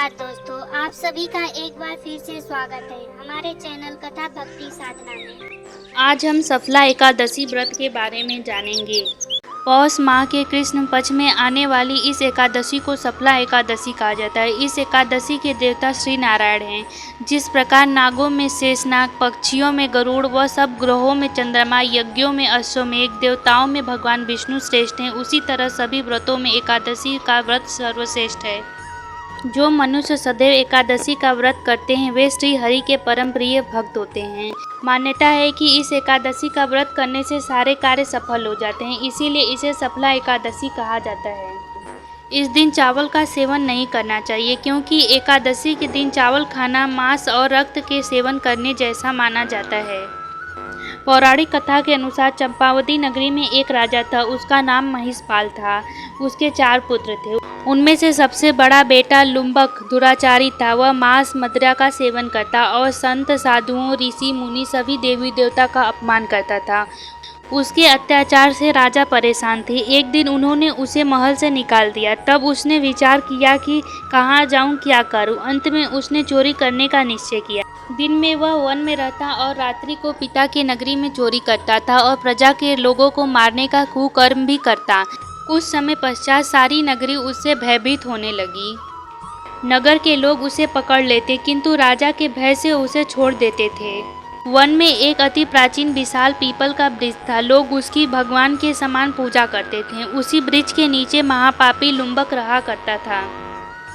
नमस्कार दोस्तों, आप सभी का एक बार फिर से स्वागत है हमारे चैनल कथा भक्ति साधना में। आज हम सफला एकादशी व्रत के बारे में जानेंगे। पौष माह के कृष्ण पक्ष में आने वाली इस एकादशी को सफला एकादशी कहा जाता है। इस एकादशी के देवता श्री नारायण हैं। जिस प्रकार नागों में शेषनाग, पक्षियों में गरुड़ व सब ग्रहों में चंद्रमा, यज्ञों में अश्वमेघ, देवताओं में भगवान विष्णु श्रेष्ठ हैं, उसी तरह सभी व्रतों में एकादशी का व्रत सर्वश्रेष्ठ है। जो मनुष्य सदैव एकादशी का व्रत करते हैं वे श्री हरि के परम प्रिय भक्त होते हैं। मान्यता है कि इस एकादशी का व्रत करने से सारे कार्य सफल हो जाते हैं, इसीलिए इसे सफला एकादशी कहा जाता है। इस दिन चावल का सेवन नहीं करना चाहिए, क्योंकि एकादशी के दिन चावल खाना मांस और रक्त के सेवन करने जैसा माना जाता है। पौराणिक कथा के अनुसार चंपावती नगरी में एक राजा था। उसका नाम महिषपाल था। उसके 4 पुत्र थे। उनमें से सबसे बड़ा बेटा लुम्बक दुराचारी था। वह मांस मदिरा का सेवन करता और संत साधुओं, ऋषि मुनि सभी देवी देवता का अपमान करता था। उसके अत्याचार से राजा परेशान थे। एक दिन उन्होंने उसे महल से निकाल दिया। तब उसने विचार किया कि कहाँ जाऊँ, क्या करूँ। अंत में उसने चोरी करने का निश्चय किया। दिन में वह वन में रहता और रात्रि को पिता की नगरी में चोरी करता था और प्रजा के लोगों को मारने का कुकर्म भी करता। कुछ समय पश्चात सारी नगरी उससे भयभीत होने लगी। नगर के लोग उसे पकड़ लेते, किंतु राजा के भय से उसे छोड़ देते थे। वन में एक अति प्राचीन विशाल पीपल का वृक्ष था। लोग उसकी भगवान के समान पूजा करते थे। उसी वृक्ष के नीचे महापापी लुम्बक रहा करता था।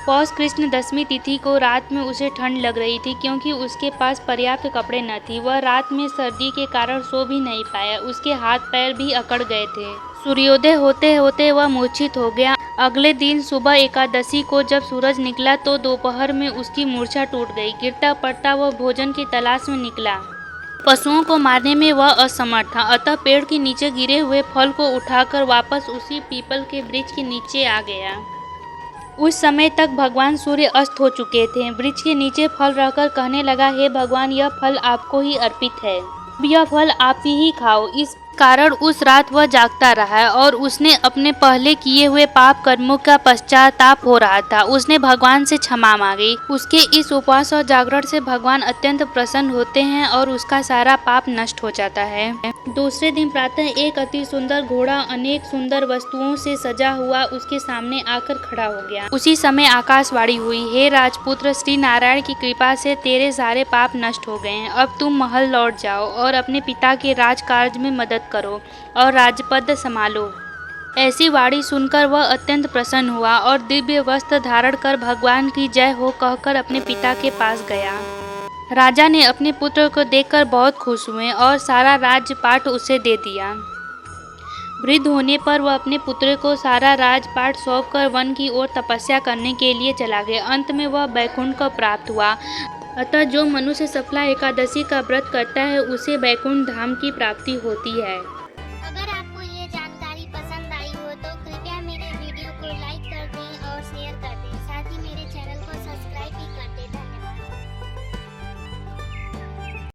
पौष कृष्ण दशमी तिथि को रात में उसे ठंड लग रही थी, क्योंकि उसके पास पर्याप्त कपड़े न थी। वह रात में सर्दी के कारण सो भी नहीं पाया। उसके हाथ पैर भी अकड़ गए थे। सूर्योदय होते होते वह मूर्छित हो गया। अगले दिन सुबह एकादशी को जब सूरज निकला तो दोपहर में उसकी मूर्छा टूट गई। गिरता पड़ता वह भोजन की तलाश में निकला। पशुओं को मारने में वह असमर्थ था, अतः पेड़ के नीचे गिरे हुए फल को उठाकर वापस उसी पीपल के वृक्ष के नीचे आ गया। उस समय तक भगवान सूर्य अस्त हो चुके थे। वृक्ष के नीचे फल रखकर कहने लगा, हे भगवान, यह फल आपको ही अर्पित है। यह फल आप ही खाओ। इस कारण उस रात वह जागता रहा और उसने अपने पहले किए हुए पाप कर्मों का पश्चाताप हो रहा था। उसने भगवान से क्षमा मांगी। उसके इस उपवास और जागरण से भगवान अत्यंत प्रसन्न होते हैं और उसका सारा पाप नष्ट हो जाता है। दूसरे दिन प्रातः एक अति सुंदर घोड़ा अनेक सुंदर वस्तुओं से सजा हुआ उसके सामने आकर खड़ा हो गया। उसी समय आकाशवाणी हुई, हे राजपुत्र, श्री नारायण की कृपा से तेरे सारे पाप नष्ट हो गए हैं। अब तुम महल लौट जाओ और अपने पिता के राजकार्य में मदद करो और राजपद संभालो। ऐसी वाणी सुनकर वह अत्यंत प्रसन्न हुआ और दिव्य वस्त्र धारण कर भगवान की जय हो कहकर अपने पिता के पास गया। राजा ने अपने पुत्र को देखकर बहुत खुश हुए और सारा राजपाट उसे दे दिया। वृद्ध होने पर वह अपने पुत्र को सारा राजपाट सौंपकर वन की ओर तपस्या करने के लिए चला गया। अंत में वह बैकुंठ को प्राप्त हुआ। अतः जो मनुष्य सफला एकादशी का व्रत करता है उसे बैकुंठ धाम की प्राप्ति होती है।